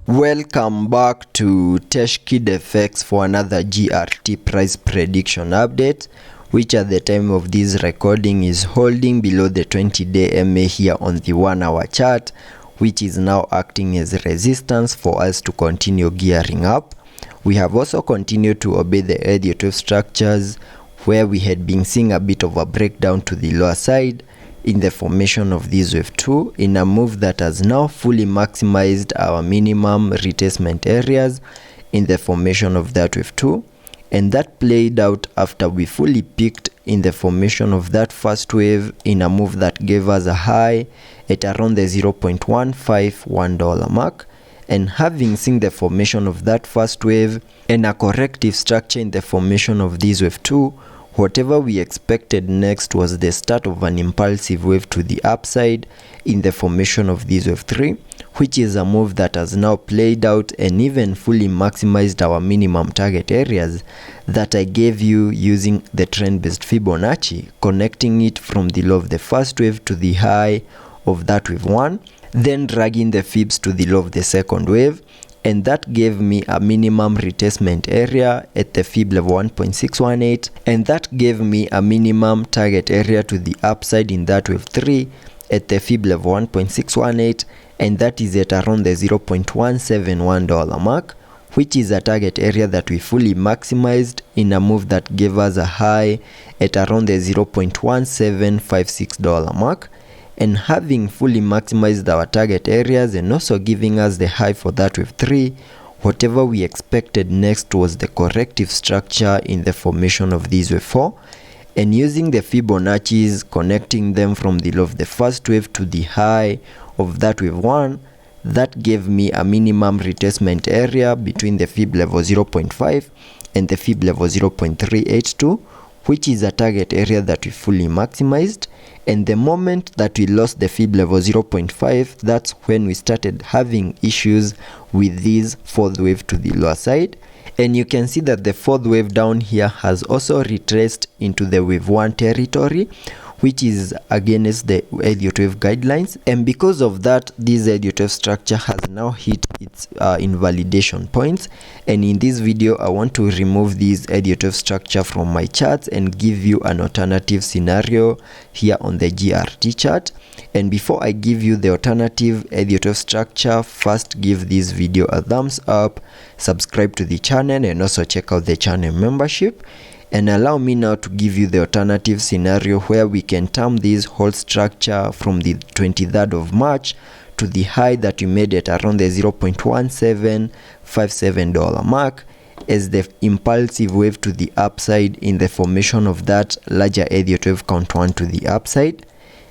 Welcome back to TeshKidFX for another GRT price prediction update, which at the time of this recording is holding below the 20-day MA here on the 1-hour chart, which is now acting as resistance for us to continue gearing up. We have also continued to obey the Elliot wave structures, where we had been seeing a bit of a breakdown to the lower side in the formation of this wave 2 in a move that has now fully maximized our minimum retracement areas in the formation of that wave 2, and that played out after we fully peaked in the formation of that first wave in a move that gave us a high at around the $0.151 mark. And having seen the formation of that first wave and a corrective structure in the formation of this wave 2, whatever we expected next was the start of an impulsive wave to the upside in the formation of this wave 3, which is a move that has now played out and even fully maximized our minimum target areas that I gave you using the trend-based Fibonacci, connecting it from the low of the first wave to the high of that wave 1, then dragging the fibs to the low of the second wave, and that gave me a minimum retracement area at the fib level 1.618, and that gave me a minimum target area to the upside in that wave 3 at the fib level 1.618, and that is at around the $0.171 mark, which is a target area that we fully maximized in a move that gave us a high at around the $0.1756 mark. And having fully maximized our target areas and also giving us the high for that wave 3, whatever we expected next was the corrective structure in the formation of this wave 4, and using the Fibonacci's, connecting them from the low of the first wave to the high of that wave 1, that gave me a minimum retracement area between the fib level 0.5 and the fib level 0.382, which is a target area that we fully maximized. And the moment that we lost the fib level 0.5, that's when we started having issues with this fourth wave to the lower side. And you can see that the fourth wave down here has also retraced into the wave 1 territory, which is against the Elliot wave guidelines. And because of that, this Elliot wave structure has now hit its invalidation points. And in this video, I want to remove this Elliot wave structure from my charts and give you an alternative scenario here on the GRT chart. And before I give you the alternative Elliot wave structure, first give this video a thumbs up, subscribe to the channel, and also check out the channel membership. And allow me now to give you the alternative scenario where we can term this whole structure from the 23rd of March to the high that we made at around the $0.1757 mark as the impulsive wave to the upside in the formation of that larger Elliot wave count 1 to the upside.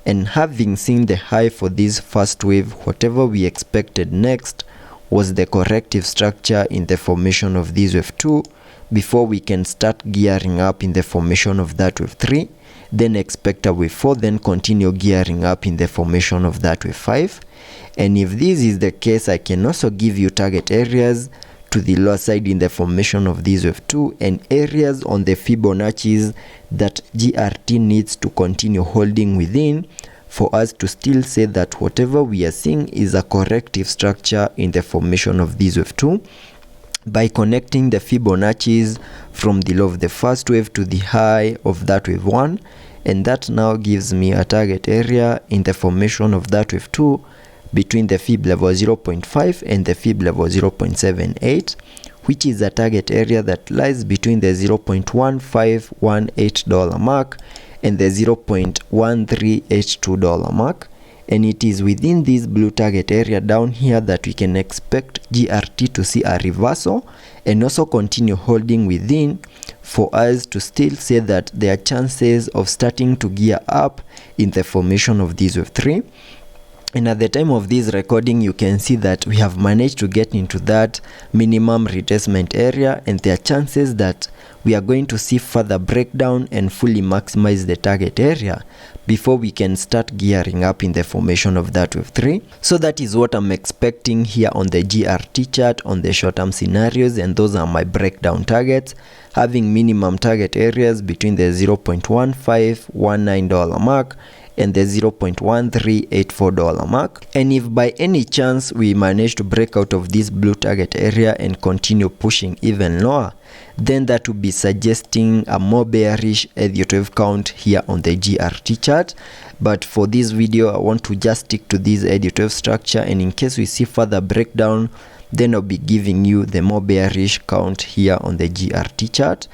And having seen the high for this first wave, whatever we expected next was the corrective structure in the formation of this wave 2, before we can start gearing up in the formation of that wave 3, then expect a wave 4, then continue gearing up in the formation of that wave 5. And if this is the case, I can also give you target areas to the lower side in the formation of this wave 2 and areas on the Fibonacci's that GRT needs to continue holding within for us to still say that whatever we are seeing is a corrective structure in the formation of this wave 2. By connecting the Fibonacci's from the low of the first wave to the high of that wave 1, and that now gives me a target area in the formation of that wave 2 between the fib level 0.5 and the fib level 0.78, which is a target area that lies between the $0.1518 mark and the $0.1382 mark. And it is within this blue target area down here that we can expect GRT to see a reversal and also continue holding within for us to still say that there are chances of starting to gear up in the formation of this wave 3. And at the time of this recording, you can see that we have managed to get into that minimum retracement area, and there are chances that we are going to see further breakdown and fully maximize the target area before we can start gearing up in the formation of that wave 3. So that is what I'm expecting here on the GRT chart on the short-term scenarios, and those are my breakdown targets, having minimum target areas between the $0.1519 mark and the $0.1384 mark. And if by any chance we manage to break out of this blue target area and continue pushing even lower, then that would be suggesting a more bearish Elliot wave count here on the GRT chart. But for this video, I want to just stick to this Elliot wave structure, and in case we see further breakdown, then I'll be giving you the more bearish count here on the GRT chart.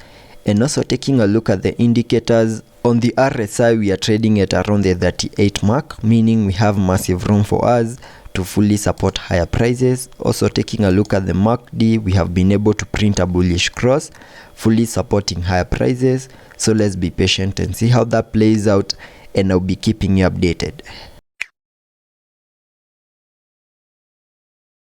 And also taking a look at the indicators. On the RSI, we are trading at around the 38 mark, meaning we have massive room for us to fully support higher prices. Also taking a look at the MACD, we have been able to print a bullish cross, fully supporting higher prices. So let's be patient and see how that plays out, and I'll be keeping you updated.